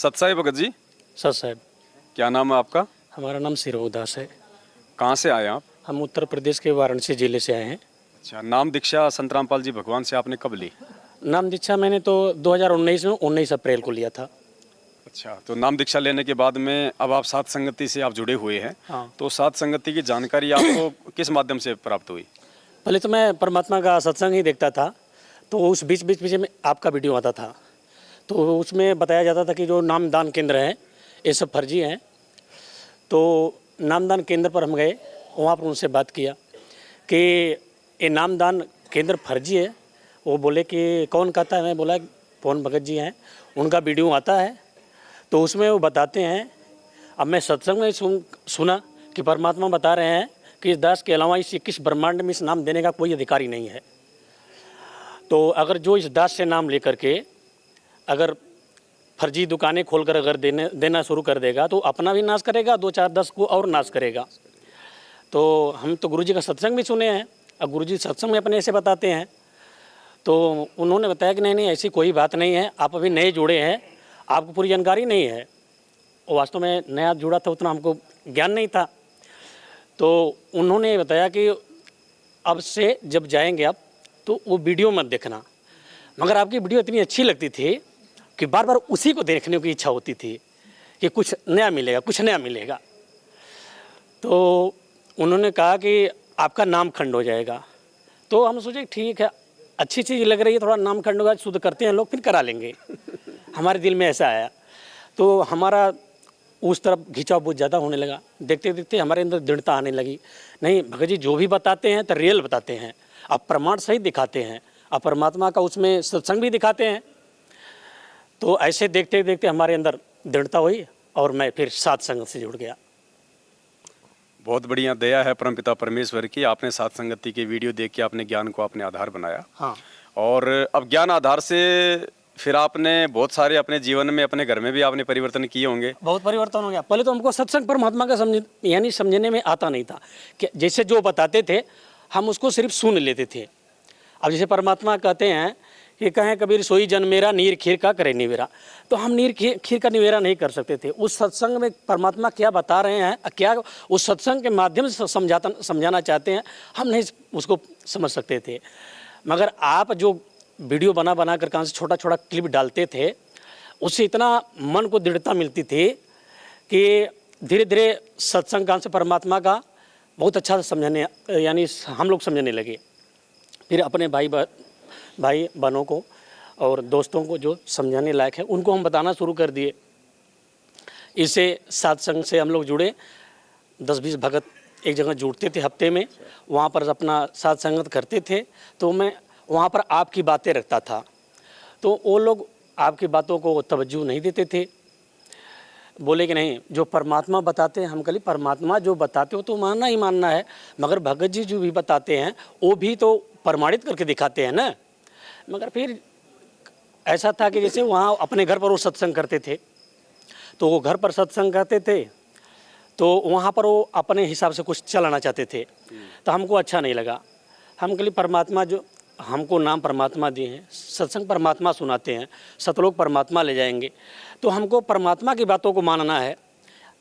सत साहिब भगत जी, सर साहब, क्या नाम है आपका? हमारा नाम सिरोदास है। कहाँ से आए आप? हम उत्तर प्रदेश के वाराणसी जिले से आए हैं। अच्छा, नाम दीक्षा संत रामपाल जी भगवान से आपने कब ली? नाम दीक्षा मैंने तो 2019 में 19 अप्रैल को लिया था। अच्छा, तो नाम दीक्षा लेने के बाद में अब आप सात संगति से आप जुड़े हुए हैं। हाँ। तो सात संगति की जानकारी आपको किस माध्यम से प्राप्त हुई? पहले तो मैं परमात्मा का सत्संग ही देखता था, तो उस बीच में आपका वीडियो आता था, तो उसमें बताया जाता था कि जो नामदान केंद्र हैं ये सब फर्जी हैं। तो नामदान केंद्र पर हम गए, वहाँ पर उनसे बात किया कि ये नामदान केंद्र फर्जी है। वो बोले कि कौन कहता है? मैं बोला पवन भगत जी हैं, उनका वीडियो आता है तो उसमें वो बताते हैं। अब मैं सत्संग में सुना कि परमात्मा बता रहे हैं कि इस दास के अलावा इस 21 ब्रह्मांड में इस नाम देने का कोई अधिकारी नहीं है। तो अगर जो इस दास से नाम लेकर के अगर फर्जी दुकानें खोलकर अगर देना शुरू कर देगा तो अपना भी नाश करेगा, 2 4 10 को और नाश करेगा। तो हम तो गुरुजी का सत्संग भी सुने हैं, अब गुरुजी सत्संग में अपने ऐसे बताते हैं। तो उन्होंने बताया कि नहीं ऐसी कोई बात नहीं है, आप अभी नए जुड़े हैं, आपको पूरी जानकारी नहीं है। वास्तव में नया जुड़ा था, उतना हमको ज्ञान नहीं था। तो उन्होंने बताया कि अब से जब जाएंगे आप तो वो वीडियो मत देखना, मगर आपकी वीडियो इतनी अच्छी लगती थी कि बार बार उसी को देखने की इच्छा होती थी कि कुछ नया मिलेगा, कुछ नया मिलेगा। तो उन्होंने कहा कि आपका नाम खंड हो जाएगा। तो हम सोचे ठीक है, अच्छी चीज़ लग रही है, थोड़ा नाम खंड होगा, शुद्ध करते हैं लोग, फिर करा लेंगे। हमारे दिल में ऐसा आया, तो हमारा उस तरफ खिंचाव बहुत ज़्यादा होने लगा। देखते देखते हमारे अंदर दृढ़ता आने लगी, नहीं भगत जी जो भी बताते हैं तो रियल बताते हैं, आप प्रमाण सहित दिखाते हैं, आप परमात्मा का उसमें सत्संग भी दिखाते हैं। तो ऐसे देखते देखते हमारे अंदर दृढ़ता हुई और मैं फिर सात संगत से जुड़ गया। बहुत बढ़िया दया है परमपिता परमेश्वर की, आपने सात संगति के वीडियो देख के आपने ज्ञान को आपने आधार बनाया। हाँ। और अब ज्ञान आधार से फिर आपने बहुत सारे अपने जीवन में अपने घर में भी आपने परिवर्तन किए होंगे। बहुत परिवर्तन हो गया। पहले तो हमको सत्संग परमात्मा का समझने में आता नहीं था कि जैसे जो बताते थे हम उसको सिर्फ सुन लेते थे। अब जैसे परमात्मा कहते हैं कि कहें कबीर सोई जन मेरा, नीर खीर का करे निवेरा, तो हम नीर खीर का निवेरा नहीं कर सकते थे। उस सत्संग में परमात्मा क्या बता रहे हैं, क्या उस सत्संग के माध्यम से समझाना चाहते हैं, हम नहीं उसको समझ सकते थे। मगर आप जो वीडियो बना कर कहाँ से छोटा छोटा क्लिप डालते थे, उससे इतना मन को दृढ़ता मिलती थी कि धीरे धीरे सत्संग कान से परमात्मा का बहुत अच्छा समझाने, यानी हम लोग समझने लगे। फिर अपने भाई बहनों को और दोस्तों को जो समझाने लायक है उनको हम बताना शुरू कर दिए। इससे सत्संग से हम लोग जुड़े, 10-20 भगत एक जगह जुड़ते थे हफ्ते में, वहाँ पर अपना साथ संगत करते थे। तो मैं वहाँ पर आपकी बातें रखता था, तो वो लोग आपकी बातों को तवज्जो नहीं देते थे, बोले कि नहीं जो परमात्मा बताते हैं। हम कहीं परमात्मा जो बताते हो तो मानना ही मानना है, मगर भगत जी जो भी बताते हैं वो भी तो प्रमाणित करके दिखाते हैं ना। मगर फिर ऐसा था कि जैसे वहाँ अपने घर पर वो सत्संग करते थे, तो वो घर पर सत्संग करते थे, तो वहाँ पर वो अपने हिसाब से कुछ चलाना चाहते थे, तो हमको अच्छा नहीं लगा। हम कहीं परमात्मा जो हमको नाम परमात्मा दिए हैं, सत्संग परमात्मा सुनाते हैं, सतलोक परमात्मा ले जाएंगे, तो हमको परमात्मा की बातों को मानना है।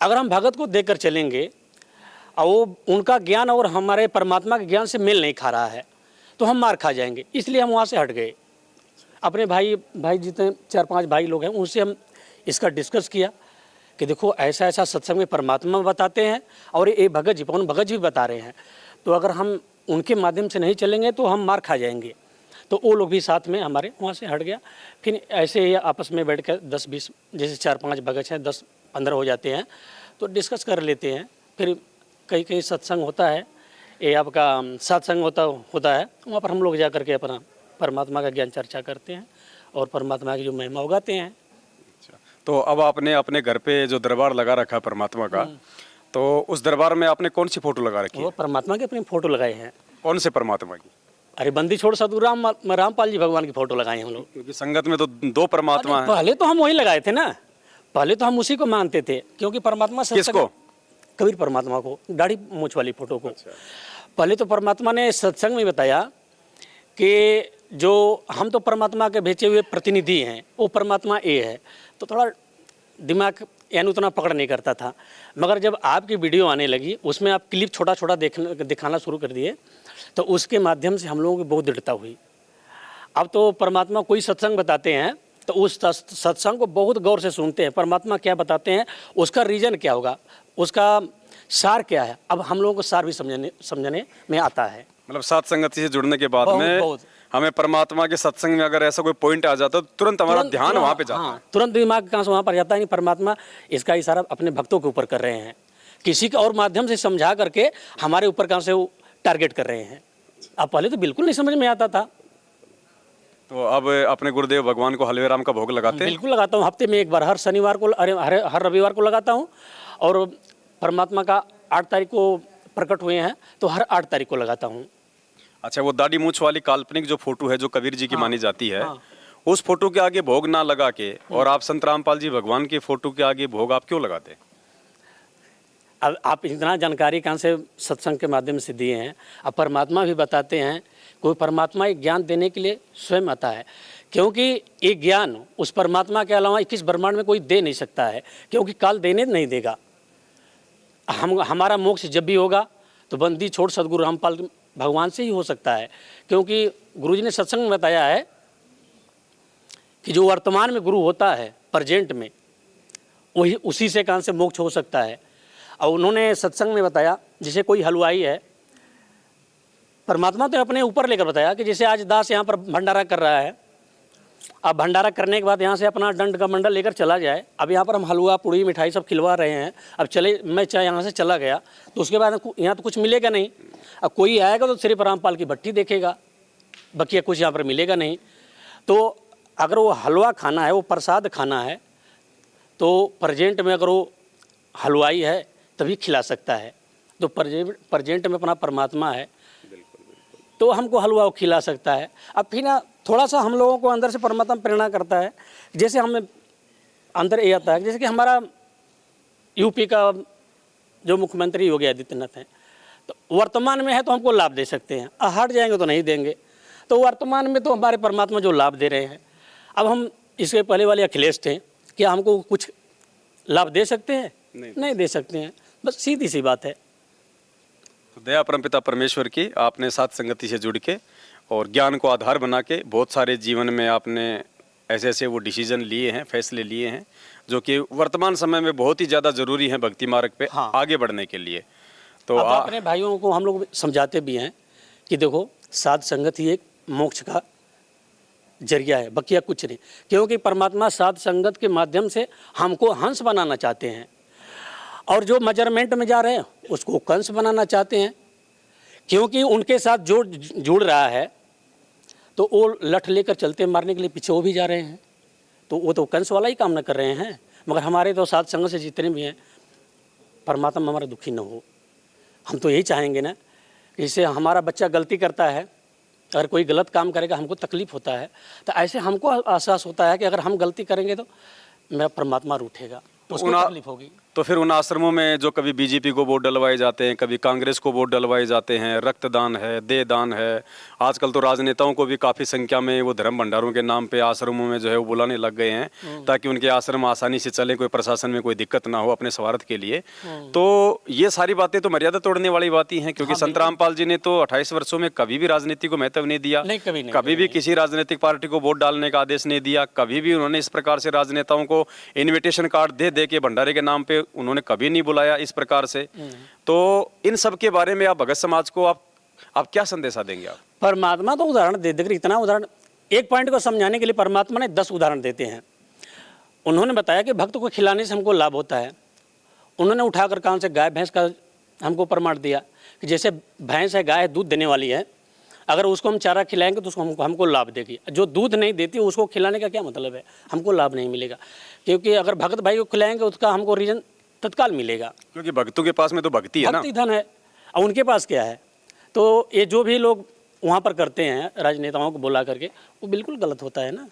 अगर हम भगत को देख कर चलेंगे और वो उनका ज्ञान और हमारे परमात्मा के ज्ञान से मेल नहीं खा रहा है तो हम मार खा जाएंगे। इसलिए हम वहाँ से हट गए। अपने भाई जितने 4-5 भाई लोग हैं उनसे हम इसका डिस्कस किया कि देखो ऐसा ऐसा सत्संग में परमात्मा बताते हैं और ये भगत जी पवन भगत जी भी बता रहे हैं, तो अगर हम उनके माध्यम से नहीं चलेंगे तो हम मार खा जाएंगे। तो वो लोग भी साथ में हमारे वहाँ से हट गया। फिर ऐसे ही आपस में बैठ कर 10-20 जैसे 4-5 भगत हैं, 10-15 हो जाते हैं तो डिस्कस कर लेते हैं। फिर कई सत्संग होता है, ये आपका सत्संग होता है, वहाँ पर हम लोग जा कर के अपना परमात्मा का ज्ञान चर्चा करते हैं और परमात्मा की जो महिमा उगाते हैं। तो अब आपने अपने घर पे जो दरबार लगा रखा है परमात्मा का, तो उस दरबार में आपने कौन सी फोटो लगा रखी है? वो परमात्मा के अपनी फोटो लगाए हैं। कौन से परमात्मा की? अरे बंदी छोड़ सदगुरु रामपाल जी भगवान की फोटो लगाए हैं हम लोग, क्योंकि संगत में तो 2 परमात्मा हैं। पहले तो हम वही लगाए थे ना, पहले तो हम उसी को मानते थे, क्योंकि परमात्मा किसको? कबीर परमात्मा को, दाढ़ी मूछ वाली फोटो को। अच्छा। पहले तो परमात्मा ने सत्संग में बताया कि जो हम तो परमात्मा के भेजे हुए प्रतिनिधि हैं, वो परमात्मा ये है। तो थोड़ा दिमाग यानी उतना पकड़ नहीं करता था। मगर जब आपकी वीडियो आने लगी, उसमें आप क्लिप छोटा-छोटा दिखाना शुरू कर दिए, तो उसके माध्यम से हम लोगों की बहुत दृढ़ता हुई। अब तो परमात्मा कोई सत्संग बताते हैं तो उस सत्संग को बहुत गौर से सुनते हैं, परमात्मा क्या बताते हैं, उसका रीज़न क्या होगा, उसका सार क्या है। अब हम लोगों को सार भी समझने में आता है। मतलब सात संगति से जुड़ने के बाद बहुत, में बहुत। हमें परमात्मा के सत्संग में अगर ऐसा कोई पॉइंट आ जाता है तो तुरंत हमारा ध्यान वहाँ पे जाता है। तुरंत दिमाग कहाँ से वहाँ पर जाता है। नहीं, परमात्मा इसका इशारा अपने भक्तों के ऊपर कर रहे हैं, किसी के और माध्यम से समझा करके हमारे ऊपर कहाँ से वो टारगेट कर रहे हैं। अब पहले तो बिल्कुल नहीं समझ में आता था। तो अब अपने गुरुदेव भगवान को हलवे राम का भोग लगाते हैं? बिल्कुल लगाता हूँ, हफ्ते में एक बार, हर शनिवार को, हर रविवार को लगाता हूँ। और परमात्मा का 8 तारीख को प्रकट हुए हैं तो हर 8 तारीख को लगाता हूँ। अच्छा, वो दाढ़ी मूछ वाली काल्पनिक जो फोटो है जो कबीर जी की मानी जाती है, उस फोटो के आगे भोग ना लगा के और आप संत रामपाल जी भगवान की फोटो के आगे भोग आप क्यों लगाते? अब आप इतना जानकारी कहाँ से सत्संग के माध्यम से दिए हैं। अब परमात्मा भी बताते हैं, कोई परमात्मा एक ज्ञान देने के लिए स्वयं आता है, क्योंकि एक ज्ञान उस परमात्मा के अलावा 21 ब्रह्मांड में कोई दे नहीं सकता है, क्योंकि काल देने नहीं देगा। हमारा मोक्ष जब भी होगा तो बंदी छोड़ सदगुरु रामपाल भगवान से ही हो सकता है, क्योंकि गुरुजी ने सत्संग में बताया है कि जो वर्तमान में गुरु होता है प्रेजेंट में, वही उसी से कहाँ से मोक्ष हो सकता है। और उन्होंने सत्संग में बताया, जैसे कोई हलवाई है, परमात्मा तो अपने ऊपर लेकर बताया कि जैसे आज दास यहाँ पर भंडारा कर रहा है, अब भंडारा करने के बाद यहाँ से अपना दंड का मंडल लेकर चला जाए। अब यहाँ पर हम हलवा पूड़ी मिठाई सब खिलवा रहे हैं, अब चले, मैं चाहे यहाँ से चला गया तो उसके बाद यहाँ तो कुछ मिलेगा नहीं। अब कोई आएगा तो सिर्फ रामपाल की भट्टी देखेगा, बाकी कुछ यहाँ पर मिलेगा नहीं। तो अगर वो हलवा खाना है, वो प्रसाद खाना है, तो प्रेजेंट में अगर वो हलवाई है तभी खिला सकता है। तो प्रेजेंट में अपना परमात्मा है तो हमको हलवा वो खिला सकता है। अब फिर ना थोड़ा सा हम लोगों को अंदर से परमात्मा प्रेरणा करता है। जैसे हमें अंदर ये आता है, जैसे कि हमारा यूपी का जो मुख्यमंत्री योगी आदित्यनाथ हैं, तो वर्तमान में है तो हमको लाभ दे सकते हैं, हट जाएंगे तो नहीं देंगे। तो वर्तमान में तो हमारे परमात्मा जो लाभ दे रहे हैं, अब हम इसके पहले वाले अखिलेश थे, क्या हमको कुछ लाभ दे सकते हैं? नहीं दे सकते हैं। बस सीधी सी बात है। तो दया परमपिता परमेश्वर की आपने सात संगति से जुड़ के और ज्ञान को आधार बना के बहुत सारे जीवन में आपने ऐसे ऐसे वो डिसीजन लिए हैं, फैसले लिए हैं जो कि वर्तमान समय में बहुत ही ज़्यादा ज़रूरी है भक्ति मार्ग पे आगे बढ़ने के लिए। तो अपने भाइयों को हम लोग समझाते भी हैं कि देखो, साध संगत ही एक मोक्ष का जरिया है, बकिया कुछ नहीं। क्योंकि परमात्मा साध संगत के माध्यम से हमको हंस बनाना चाहते हैं, और जो मेजरमेंट में जा रहे हैं उसको कंस बनाना चाहते हैं। क्योंकि उनके साथ जो जुड़ रहा है तो वो लठ लेकर चलते मारने के लिए पीछे वो भी जा रहे हैं, तो वो तो कंस वाला ही काम न कर रहे हैं। मगर हमारे तो साथ संग से जितने भी हैं, परमात्मा हमारा दुखी न हो। हम तो यही चाहेंगे ना, जैसे हमारा बच्चा गलती करता है, अगर कोई गलत काम करेगा हमको तकलीफ़ होता है, तो ऐसे हमको एहसास होता है कि अगर हम गलती करेंगे तो मेरा परमात्मा रूठेगा, उसको तकलीफ होगी। तो फिर उन आश्रमों में जो कभी बीजेपी को वोट डलवाए जाते हैं, कभी कांग्रेस को वोट डलवाए जाते हैं, रक्तदान है, देह दान है, आजकल तो राजनेताओं को भी काफ़ी संख्या में वो धर्म भंडारों के नाम पे आश्रमों में जो है वो बुलाने लग गए हैं ताकि उनके आश्रम आसानी से चले, कोई प्रशासन में कोई दिक्कत ना हो अपने स्वार्थ के लिए। तो ये सारी बातें तो मर्यादा तोड़ने वाली बातें हैं, क्योंकि संत रामपाल जी ने तो 28 वर्षों में कभी भी राजनीति को महत्व नहीं दिया, कभी भी किसी राजनीतिक पार्टी को वोट डालने का आदेश नहीं दिया, कभी भी उन्होंने इस प्रकार से राजनेताओं को इन्विटेशन कार्ड दे के भंडारे के नाम पे उन्होंने कभी नहीं बुलाया इस प्रकार से। तो इन सब के बारे में आप भगत समाज को आप क्या संदेशा देंगे? आप परमात्मा तो उदाहरण दे देकर, इतना उदाहरण, एक पॉइंट को समझाने के लिए परमात्मा ने 10 उदाहरण देते हैं। उन्होंने बताया कि भक्त को खिलाने से हमको लाभ होता है। उन्होंने उठाकर कान से गाय भैंस का हमको प्रमाण दिया कि जैसे भैंस है, गाय है, दूध देने वाली है, अगर उसको हम चारा खिलाएंगे तो उसको हमको लाभ देगी। जो दूध नहीं देती उसको खिलाने का क्या मतलब है, हमको लाभ नहीं मिलेगा। क्योंकि अगर भक्त भाई को खिलाएंगे उसका हमको रीजन तत्काल मिलेगा, क्योंकि भक्तों के पास में तो भक्ति है ना, भक्ति धन है, और उनके पास क्या है। तो ये जो भी लोग वहाँ पर करते हैं राजनेताओं को बुला करके, वो बिल्कुल गलत होता है ना।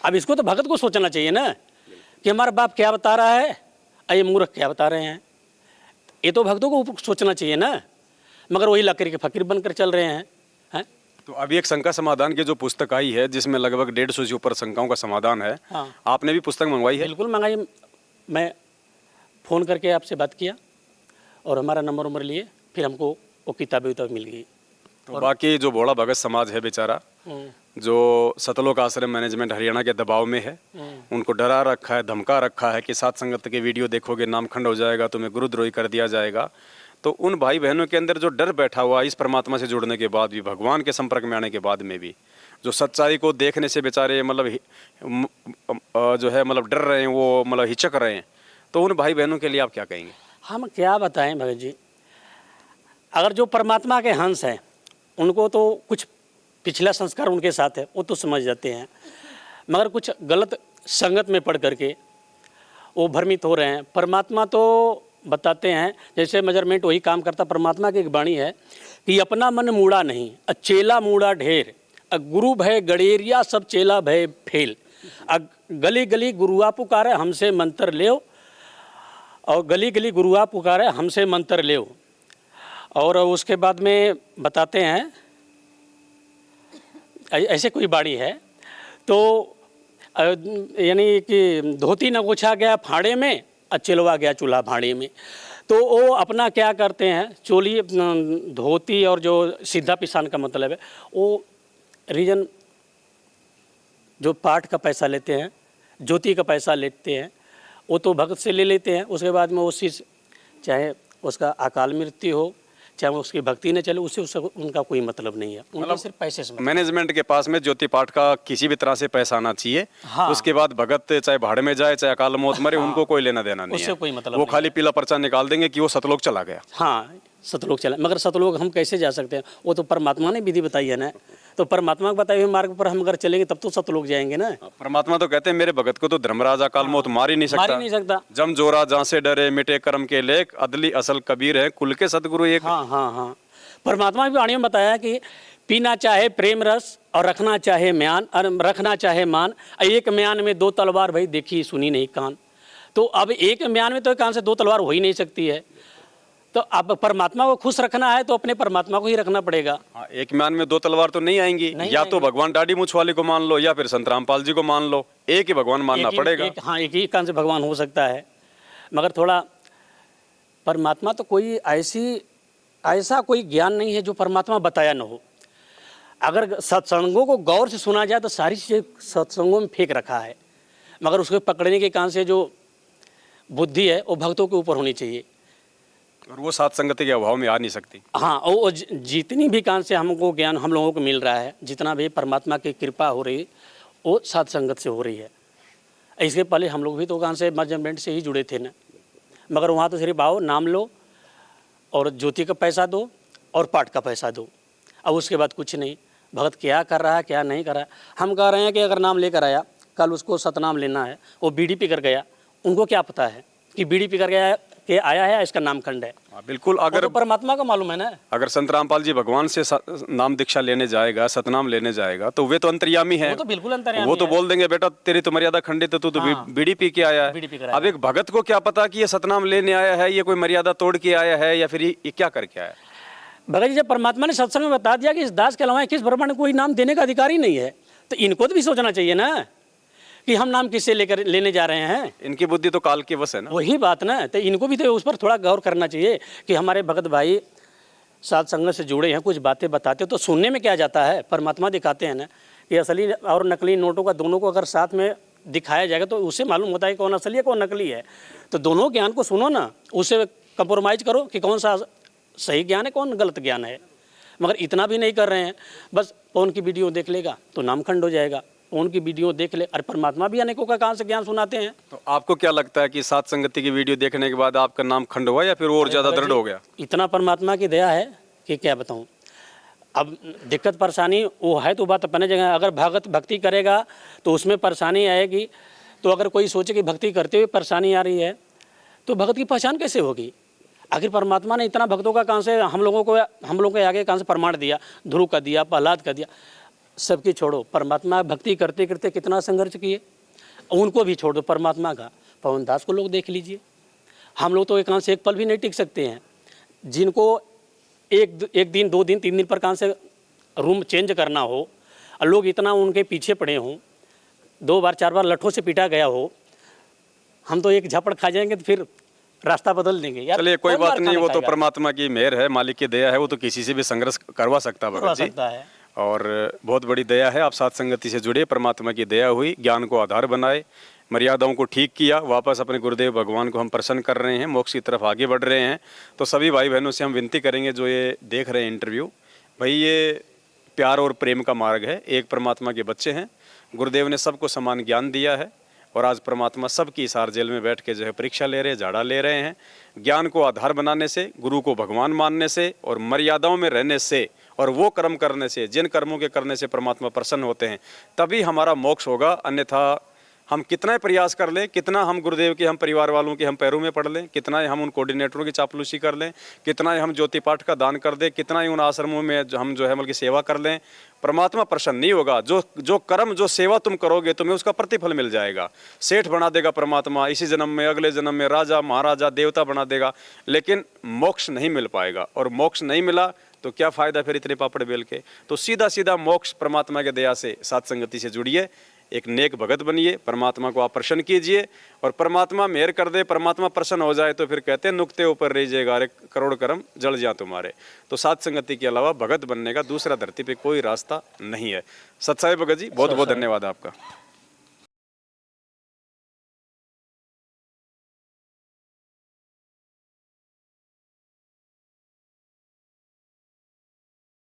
अब इसको तो भगत को सोचना चाहिए ना कि हमारा बाप क्या बता रहा है और ये मूर्ख क्या बता रहे हैं। ये तो भक्तों को सोचना चाहिए ना, मगर वही लकड़ी के फकीर बनकर चल रहे हैं। तो अभी एक शंका समाधान की जो पुस्तक आई है जिसमें लगभग 150 से ऊपर शंकाओं का समाधान है, आपने भी पुस्तक मंगवाई है? बिल्कुल मंगाई। मैं फ़ोन करके आपसे बात किया और हमारा नंबर लिए, फिर हमको वो किताबें मिल गई। तो बाकी जो भोला भगत समाज है बेचारा, जो सतलोक आश्रम मैनेजमेंट हरियाणा के दबाव में है, उनको डरा रखा है, धमका रखा है कि सात संगत के वीडियो देखोगे नाम खंड हो जाएगा, तुम्हें गुरुद्रोही कर दिया जाएगा। तो उन भाई बहनों के अंदर जो डर बैठा हुआ इस परमात्मा से जुड़ने के बाद भी, भगवान के संपर्क में आने के बाद में भी, जो सच्चाई को देखने से बेचारे जो है डर रहे हैं, वो हिचक रहे हैं, तो उन भाई बहनों के लिए आप क्या कहेंगे? हम क्या बताएं भगत जी, अगर जो परमात्मा के हंस हैं उनको तो कुछ पिछला संस्कार उनके साथ है वो तो समझ जाते हैं, मगर कुछ गलत संगत में पढ़ करके वो भ्रमित हो रहे हैं। परमात्मा तो बताते हैं, जैसे मेजरमेंट वही काम करता। परमात्मा की एक वाणी है कि अपना मन मूड़ा नहीं, चेला मूड़ा ढेर, गुरु भय गड़ेरिया सब चेला भय फेल, गली गली गुरुआ पुकारे हमसे मंत्र ले, और गली गली गुरुआ पुकारे हमसे मंत्र ले। और उसके बाद में बताते हैं, ऐसे कोई बाड़ी है तो यानी कि धोती न गोछा गया फाड़े में, चिलवा गया चूल्हा भाड़े में। तो वो अपना क्या करते हैं, चोली धोती और जो सीधा पिसान का मतलब है, वो रीजन जो पाठ का पैसा लेते हैं, ज्योति का पैसा लेते हैं, वो तो भक्त से ले लेते हैं। उसके बाद में वो चीज़ चाहे उसका अकाल मृत्यु हो, चाहे उसकी भक्ति न चले, उससे उनका कोई मतलब नहीं है, उनका सिर्फ पैसे से। मैनेजमेंट के पास में ज्योति पाठ का किसी भी तरह से पैसा आना चाहिए। हाँ। उसके बाद भगत चाहे भाड़े में जाए, चाहे अकाल मौत मरे, हाँ। उनको कोई लेना देना नहीं, उससे है। कोई मतलब वो खाली पीला पर्चा निकाल देंगे कि वो सतलोक चला गया। हाँ, सतलोक चला, मगर सतलोक हम कैसे जा सकते हैं? वो तो परमात्मा ने विधि बताई है ना, तो परमात्मा के बताए हुए मार्ग पर हम अगर चलेंगे तब तो सतलोक जाएंगे ना। परमात्मा तो कहते हैं मेरे भगत को तो धर्मराज अकाल मौत मार ही नहीं सकता। जम जोरा जहाँ से डरे मिटे कर्म के लेख, अदली असल कबीर है कुल के सदगुरु एक। हाँ हाँ हाँ, परमात्मा की वाणी में बताया कि पीना चाहे प्रेम रस और रखना चाहे म्यान, रखना चाहे मान, एक म्यान में दो तलवार भाई देखी सुनी नहीं कान। तो अब एक म्यान में तो कान से दो तलवार हो ही नहीं सकती है। तो अब परमात्मा को खुश रखना है तो अपने परमात्मा को ही रखना पड़ेगा। हाँ, एक म्यान में दो तलवार तो नहीं आएंगी, या तो भगवान दाढ़ी मूछ वाले को मान लो या फिर संत रामपाल जी को मान लो, एक ही भगवान मानना पड़ेगा। हाँ, एक ही कान से भगवान हो सकता है, मगर थोड़ा परमात्मा तो कोई ऐसा कोई ज्ञान नहीं है जो परमात्मा बताया न हो। अगर सत्संगों को गौर से सुना जाए तो सारी चीज़ें सत्संगों में फेंक रखा है, मगर उसको पकड़ने के कान से जो बुद्धि है वो भक्तों के ऊपर होनी चाहिए, और वो सात संगति के अभाव में आ नहीं सकती। हाँ, वो जितनी भी कान से हमको ज्ञान हम लोगों को मिल रहा है, जितना भी परमात्मा की कृपा हो रही है, वो सात संगत से हो रही है। इसके पहले हम लोग भी तो कान से मैनेजमेंट से ही जुड़े थे ना, मगर वहाँ तो सिर्फ आओ नाम लो और ज्योति का पैसा दो और पाठ का पैसा दो, अब उसके बाद कुछ नहीं। भगत क्या कर रहा है क्या नहीं कर रहा है, हम कह रहे हैं कि अगर नाम लेकर आया, कल उसको सतनाम लेना है, वो बीड़ी पी कर गया, उनको क्या पता है कि बीड़ी पी कर गया के आया है, इसका नामखंड है। बिल्कुल, अगर तो परमात्मा का मालूम है ना। अगर संत रामपाल जी भगवान से नाम दीक्षा लेने जाएगा, सतनाम लेने जाएगा, तो वे तो अंतर्यामी है, वो तो बिल्कुल अंतर्यामी, वो तो बोल देंगे बेटा तेरी तो मर्यादा खंडित है, तू तो बीड़ी पी के आया है। अब एक भगत को क्या पता कि ये सतनाम लेने आया है, ये कोई मर्यादा तोड़ के आया है, या फिर ये क्या करके आया है? भगत जी, जब परमात्मा ने सत्संग में बता दिया कि इस दास के अलावा किस ब्रह्मांड में कोई नाम देने का अधिकारी नहीं है, तो इनको तो भी सोचना चाहिए ना कि हम नाम किससे लेने जा रहे हैं। इनकी बुद्धि तो काल की वश है ना। वही बात ना, तो इनको भी तो उस पर थोड़ा गौर करना चाहिए कि हमारे भगत भाई सात संगत से जुड़े हैं, कुछ बातें बताते तो सुनने में क्या जाता है। परमात्मा दिखाते हैं ना कि असली और नकली नोटों का दोनों को अगर साथ में दिखाया जाएगा तो उससे मालूम होता है कौन असली है कौन नकली है। तो दोनों ज्ञान को सुनो ना, उससे कंप्रोमाइज़ करो कि कौन सा सही ज्ञान है कौन गलत ज्ञान है। मगर इतना भी नहीं कर रहे हैं, बस पवन की वीडियो देख लेगा तो नामखंड हो जाएगा, पवन की वीडियो देख ले। अरे परमात्मा भी अनेकों का कहाँ से ज्ञान सुनाते हैं। तो आपको क्या लगता है कि सात संगति की वीडियो देखने के बाद आपका नाम खंड हुआ या फिर और ज़्यादा दृढ़ हो गया? इतना परमात्मा की दया है कि क्या बताऊँ। अब दिक्कत परेशानी वो है तो बात अपने जगह, अगर भक्ति करेगा तो उसमें परेशानी आएगी। तो अगर कोई सोचे कि भक्ति करते हुए परेशानी आ रही है तो भगत की पहचान कैसे होगी? आखिर परमात्मा ने इतना भक्तों का कहाँ से हम लोगों के आगे कहाँ से प्रमाण दिया, ध्रुव का दिया, प्रहलाद का दिया, सबकी छोड़ो। परमात्मा भक्ति करते करते कितना संघर्ष किए, उनको भी छोड़ दो। परमात्मा का पवन दास को लोग देख लीजिए, हम लोग तो एक से एक पल भी नहीं टिक सकते हैं। जिनको एक दिन 2 दिन 3 दिन पर कहाँ से रूम चेंज करना हो और लोग इतना उनके पीछे पड़े हों, 2 बार 4 बार लठों से पीटा गया हो, हम तो एक झपड़ खा जाएंगे तो फिर रास्ता बदल देंगे यार। चलिए कोई कौन बात मार नहीं, खाना वो तो खाएगा? परमात्मा की मेहर है, मालिक की दया है, वो तो किसी से भी संघर्ष करवा सकता है करवा भगत जी। सकता है। और बहुत बड़ी दया है, आप साथ संगति से जुड़े, परमात्मा की दया हुई, ज्ञान को आधार बनाए, मर्यादाओं को ठीक किया, वापस अपने गुरुदेव भगवान को हम प्रसन्न कर रहे हैं, मोक्ष की तरफ आगे बढ़ रहे हैं। तो सभी भाई बहनों से हम विनती करेंगे जो ये देख रहे हैं इंटरव्यू, भाई ये प्यार और प्रेम का मार्ग है, एक परमात्मा के बच्चे हैं, गुरुदेव ने सबको समान ज्ञान दिया है और आज परमात्मा सबकी इस जेल में बैठ के जो है परीक्षा ले रहे हैं, झाड़ा ले रहे हैं। ज्ञान को आधार बनाने से, गुरु को भगवान मानने से और मर्यादाओं में रहने से और वो कर्म करने से, जिन कर्मों के करने से परमात्मा प्रसन्न होते हैं, तभी हमारा मोक्ष होगा। अन्यथा हम कितना ही प्रयास कर लें, कितना हम गुरुदेव के, हम परिवार वालों के हम पैरों में पड़ लें, कितना ही हम उन कोऑर्डिनेटरों की चापलूसी कर लें, कितना ही हम ज्योति पाठ का दान कर दें, कितना ही उन आश्रमों में हम जो है बल्कि सेवा कर लें, परमात्मा प्रसन्न नहीं होगा। जो कर्म, जो सेवा तुम करोगे तुम्हें उसका प्रतिफल मिल जाएगा। सेठ बना देगा परमात्मा इसी जन्म में, अगले जन्म में राजा महाराजा देवता बना देगा, लेकिन मोक्ष नहीं मिल पाएगा। और मोक्ष नहीं मिला तो क्या फ़ायदा फिर इतने पापड़ बेल के। तो सीधा सीधा मोक्ष परमात्मा के दया से साथ संगति से जुड़िए, एक नेक भगत बनिए, परमात्मा को आप प्रसन्न कीजिए और परमात्मा मेहर कर दे, परमात्मा प्रसन्न हो जाए तो फिर कहते हैं नुक्ते ऊपर रहिएगा, अरे करोड़ कर्म जल जा तुम्हारे। तो साथ संगति के अलावा भगत बनने का दूसरा धरती पे कोई रास्ता नहीं है। सत्साई भगत जी, बहुत बहुत धन्यवाद आपका।